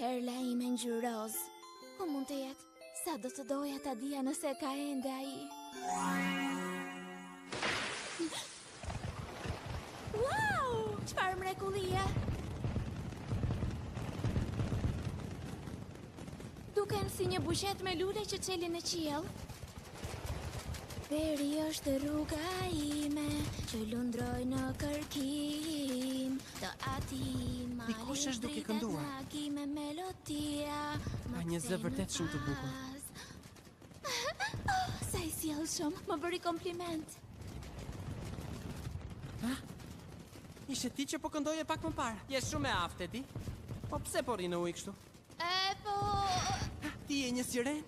Perla ime ngjyroz. Ku mund të jetë? Sa do të doja ta dija nëse ka ende ai. Wow! Çfarë mrekullie! Duken si një buqet me lule që çelin në qiell. Veri është rruga ime që lundroj në kërkim të ati mali. Dikush është duke kënduar. Me melodia. Ka një zë vërtet shumë të bukur. Oh, sa i sjellshëm, më bëri kompliment. Ha? Ishe ti që po këndoje pak më parë. Je shumë e aftë, di? Po pse po rrinë ujë kështu? Po... Ti je një siren?